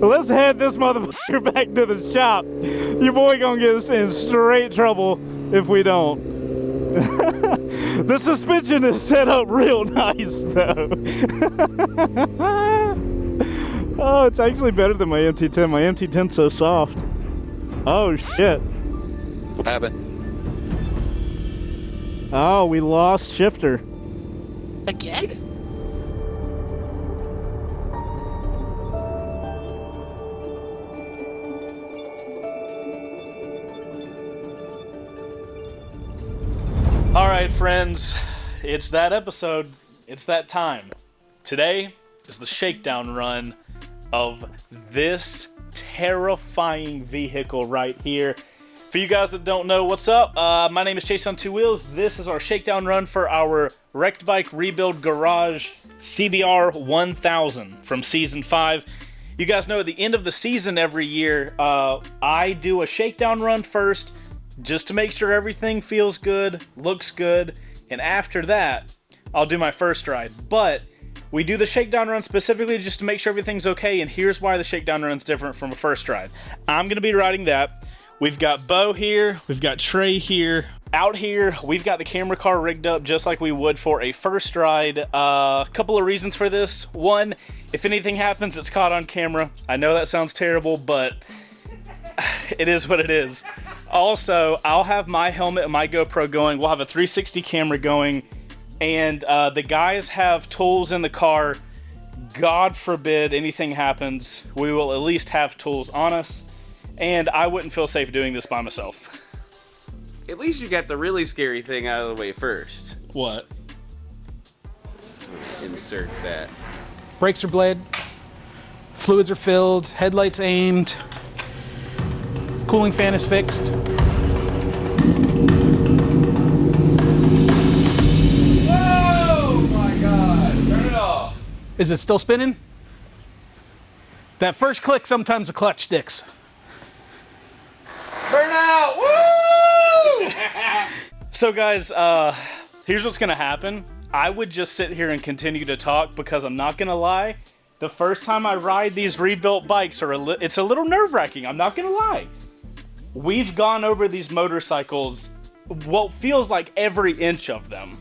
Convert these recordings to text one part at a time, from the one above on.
Let's head this motherfucker back to the shop. Your boy gonna get us in straight trouble if we don't. The suspension is set up real nice though. Oh, it's actually better than my MT-10. My MT-10's so soft. Oh shit. What happened? Oh, we lost shifter. Again? All right, friends, it's that episode. It's that time. Today is the shakedown run of this terrifying vehicle right here. For you guys that don't know what's up, my name is Chaseontwowheels. This is our shakedown run for our wrecked bike rebuild garage CBR 1000 from season 5. You guys know at the end of the season every year, I do a shakedown run first just to make sure everything feels good, looks good, and after that, I'll do my first ride. But we do the shakedown run specifically just to make sure everything's okay, and here's why the shakedown run's different from a first ride. I'm going to be riding that. We've got Bo here, we've got Trey here. Out here, we've got the camera car rigged up just like we would for a first ride. A couple of reasons for this. One, if anything happens, it's caught on camera. I know that sounds terrible, but it is what it is. Also, I'll have my helmet and my GoPro going. We'll have a 360 camera going. And the guys have tools in the car. God forbid anything happens, we will at least have tools on us. And I wouldn't feel safe doing this by myself. At least you got the really scary thing out of the way first. What? Insert that. Brakes are bled, fluids are filled, headlights aimed, cooling fan is fixed. Oh my God! Turn it off. Is it still spinning? That first click, sometimes the clutch sticks. Burn out! Woo! So guys, here's what's gonna happen. I would just sit here and continue to talk because I'm not gonna lie. The first time I ride these rebuilt bikes, it's a little nerve-wracking. I'm not gonna lie. We've gone over these motorcycles, what feels like every inch of them,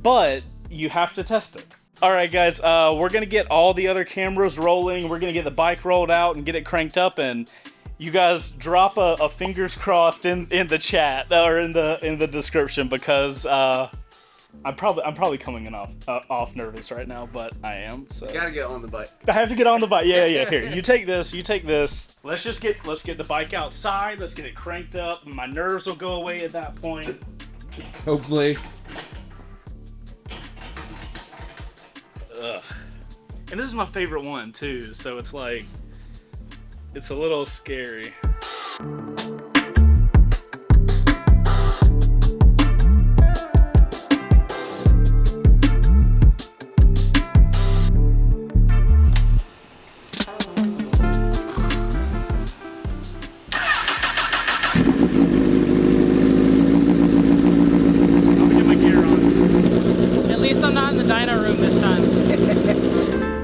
but you have to test it. All right, guys, we're gonna get all the other cameras rolling. We're gonna get the bike rolled out and get it cranked up, and you guys drop a fingers crossed in the chat or in the description because I'm probably coming off nervous right now, but I am. So You gotta get on the bike. I have to get on the bike. Yeah. Here, you take this. You take this. Let's get the bike outside. Let's get it cranked up. My nerves will go away at that point. Hopefully. Ugh. And this is my favorite one too, so it's like it's a little scary.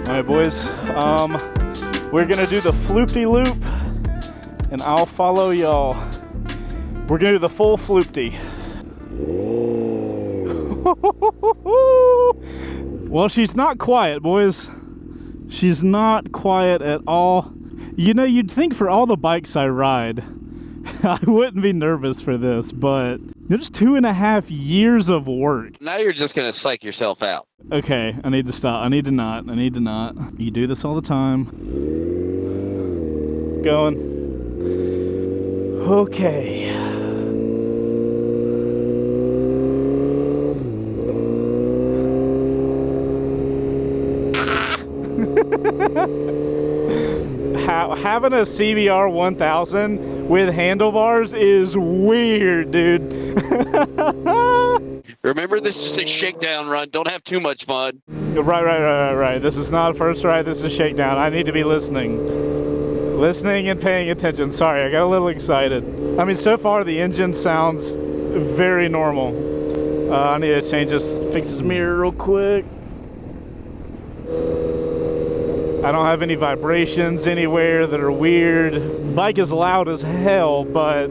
Alright boys, we're gonna do the floopty loop and I'll follow y'all. We're gonna do the full floopty. Well, she's not quiet, boys. She's not quiet at all. You know, you'd think for all the bikes I ride, I wouldn't be nervous for this, but there's 2.5 years of work. Now you're just gonna psych yourself out. Okay, I need to stop. I need to not. You do this all the time. Going. Okay. Having a CBR 1000 with handlebars is weird, dude. Remember, this is a shakedown run. Don't have too much fun. Right. This is not a first ride. This is a shakedown. I need to be listening and paying attention. Sorry, I got a little excited. I mean, so far the engine sounds very normal. I need to fix this mirror real quick. I don't have any vibrations anywhere that are weird. The bike is loud as hell, but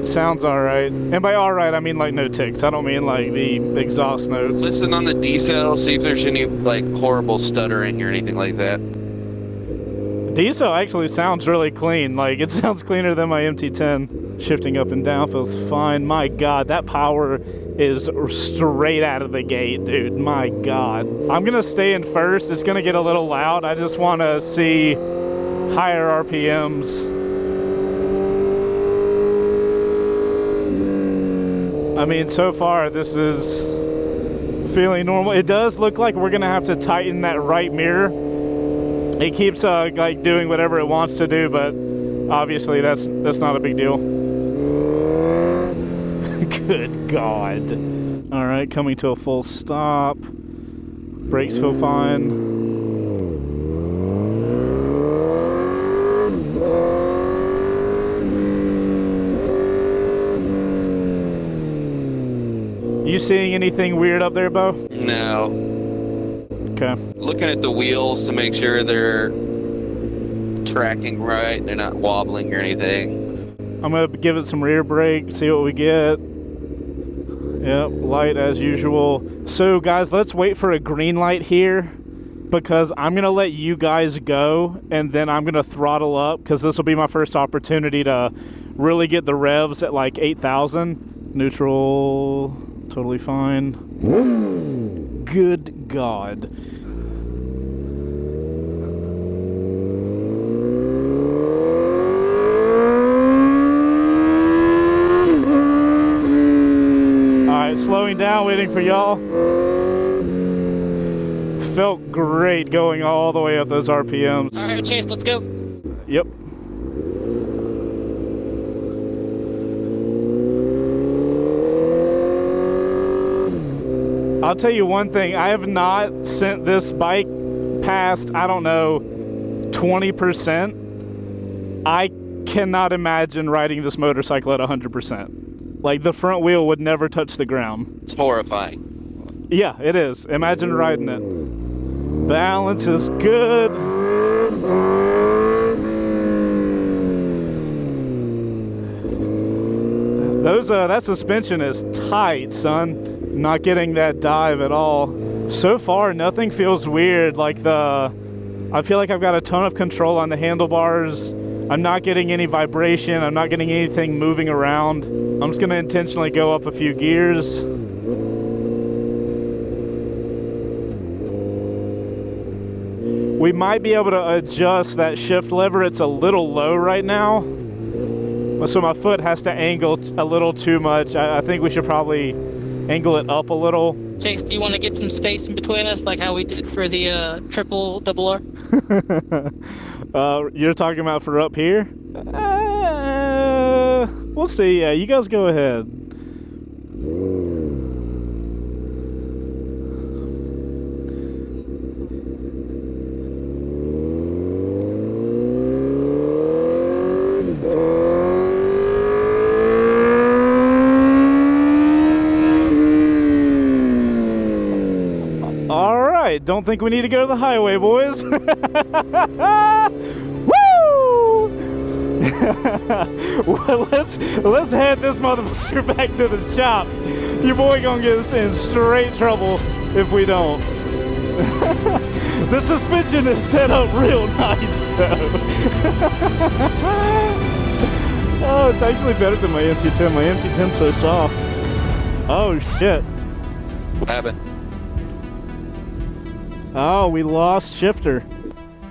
sounds alright. And by alright, I mean like no ticks. I don't mean like the exhaust note. Listen on the decel, see if there's any like horrible stuttering or anything like that. Diesel actually sounds really clean. Like, it sounds cleaner than my MT-10. Shifting up and down feels fine. My God, that power is straight out of the gate, dude. My God. I'm gonna stay in first. It's gonna get a little loud. I just want to see higher RPMs. I mean, so far, this is feeling normal. It does look like we're gonna have to tighten that right mirror. It keeps like doing whatever it wants to do, but obviously that's not a big deal. Good God. All right, coming to a full stop. Brakes feel fine. You seeing anything weird up there, Bo? No. Okay. Looking at the wheels to make sure they're tracking right, they're not wobbling or anything. I'm gonna give it some rear brake, see what we get. Yep, light as usual. So guys, let's wait for a green light here because I'm gonna let you guys go and then I'm gonna throttle up because this will be my first opportunity to really get the revs at like 8,000. Neutral, totally fine. Good God. Alright, slowing down, waiting for y'all. Felt great going all the way up those RPMs. Alright, Chase, let's go. Yep. I'll tell you one thing, I have not sent this bike past, I don't know, 20%. I cannot imagine riding this motorcycle at 100%. Like, the front wheel would never touch the ground. It's horrifying. Yeah, it is. Imagine riding it. Balance is good. That suspension is tight, son. Not getting that dive at all. So far, nothing feels weird. Like I feel like I've got a ton of control on the handlebars. I'm not getting any vibration. I'm not getting anything moving around. I'm just gonna intentionally go up a few gears. We might be able to adjust that shift lever. It's a little low right now. So my foot has to angle a little too much. I think we should probably angle it up a little. Chase, do you want to get some space in between us like how we did for the triple double R? You're talking about for up here? We'll see. Yeah, you guys go ahead. Don't think we need to go to the highway, boys. Woo! Well, let's head this motherfucker back to the shop. Your boy gonna get us in straight trouble if we don't. The suspension is set up real nice, though. Oh, it's actually better than my MT-10. My MT-10's so soft. Oh, shit. What happened? Oh, we lost shifter.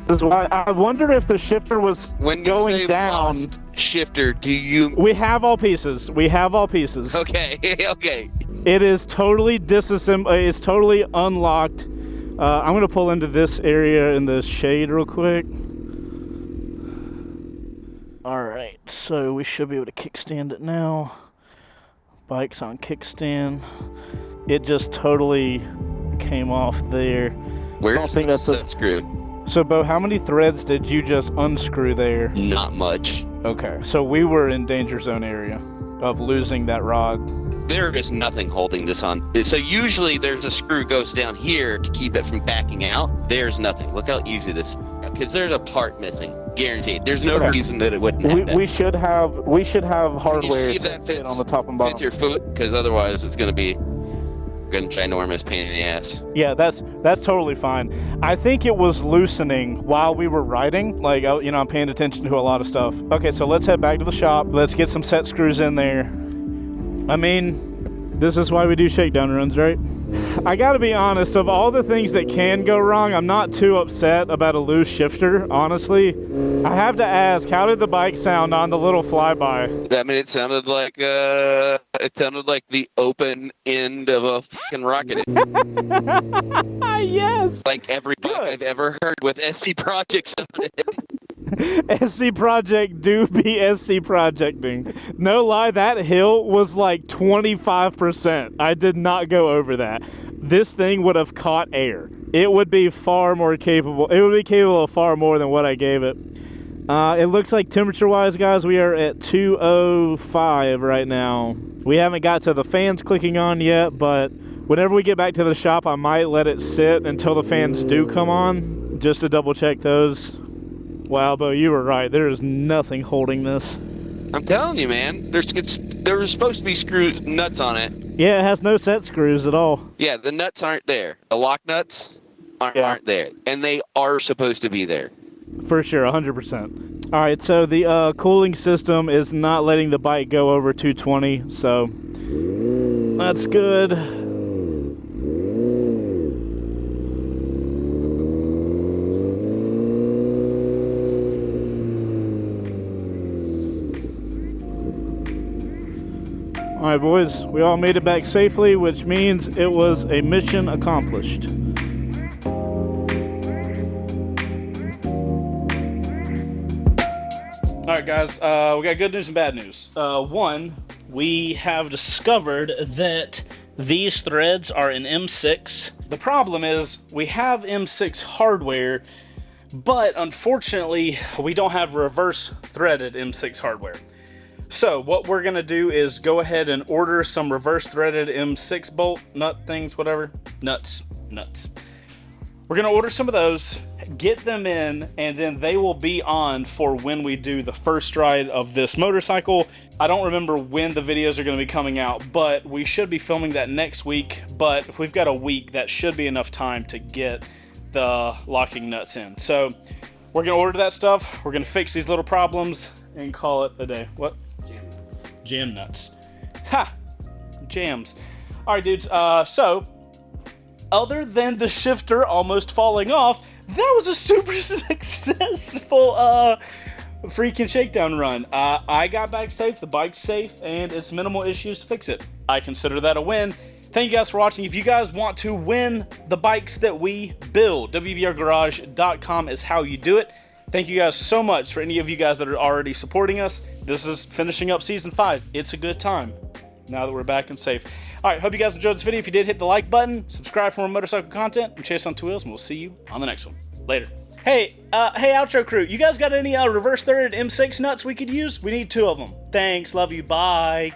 This is why I wonder if the shifter was when going you say down. Lost shifter, do you? We have all pieces. We have all pieces. Okay, okay. It is totally disassembled. It's totally unlocked. I'm gonna pull into this area in the shade real quick. All right, so we should be able to kickstand it now. Bike's on kickstand. It just totally came off there. Where's the set screw? So, Bo, how many threads did you just unscrew there? Not much. Okay, so we were in danger zone area. of losing that rod. There is nothing holding this on. So usually there's a screw goes down here to keep it from backing out. There's nothing. Look how easy this is. Because there's a part missing. Guaranteed. There's no reason that it wouldn't happen. We should have hardware Can you see if that fits on the top and bottom. Fits your foot? Because otherwise it's going to be a ginormous pain in the ass. Yeah, that's totally fine. I think it was loosening while we were riding. Like, you know, I'm paying attention to a lot of stuff. Okay, so let's head back to the shop. Let's get some set screws in there. I mean, this is why we do shakedown runs, right? I gotta be honest, of all the things that can go wrong, I'm not too upset about a loose shifter, honestly. I have to ask, how did the bike sound on the little flyby? I mean, it sounded like the open end of a fucking rocket. Yes! Like every bike I've ever heard with SC Projects on it. SC Project do be SC Projecting. No lie, that hill was like 25%. I did not go over that. This thing would have caught air. It would be far more capable. It would be capable of far more than what I gave it. It looks like temperature-wise, guys, we are at 205 right now. We haven't got to the fans clicking on yet, but whenever we get back to the shop, I might let it sit until the fans do come on, just to double-check those. Wow, Bo, you were right. There is nothing holding this. I'm telling you, man. There were supposed to be nuts on it. Yeah, it has no set screws at all. Yeah, the nuts aren't there. The lock nuts aren't there. And they are supposed to be there. For sure, 100%. All right, so the cooling system is not letting the bike go over 220, so that's good. All right, boys, we all made it back safely, which means it was a mission accomplished. All right, guys, we got good news and bad news. One, we have discovered that these threads are in M6. The problem is we have M6 hardware, but unfortunately, we don't have reverse threaded M6 hardware. So what we're gonna do is go ahead and order some reverse threaded M6 bolt nut things, whatever, nuts. We're gonna order some of those, get them in, and then they will be on for when we do the first ride of this motorcycle. I don't remember when the videos are gonna be coming out, but we should be filming that next week. But if we've got a week, that should be enough time to get the locking nuts in. So we're gonna order that stuff. We're gonna fix these little problems and call it a day. What? Jam nuts. Ha! Jams. Alright, dudes. So, other than the shifter almost falling off, that was a super successful freaking shakedown run. I got back safe, the bike's safe, and it's minimal issues to fix it. I consider that a win. Thank you guys for watching. If you guys want to win the bikes that we build, WBRGarage.com is how you do it. Thank you guys so much for any of you guys that are already supporting us. This is finishing up Season 5. It's a good time now that we're back and safe. All right, hope you guys enjoyed this video. If you did, hit the like button, subscribe for more motorcycle content. I'm Chaseontwowheels, and we'll see you on the next one. Later. Hey, outro crew, you guys got any reverse threaded M6 nuts we could use? We need 2 of them. Thanks, love you, bye.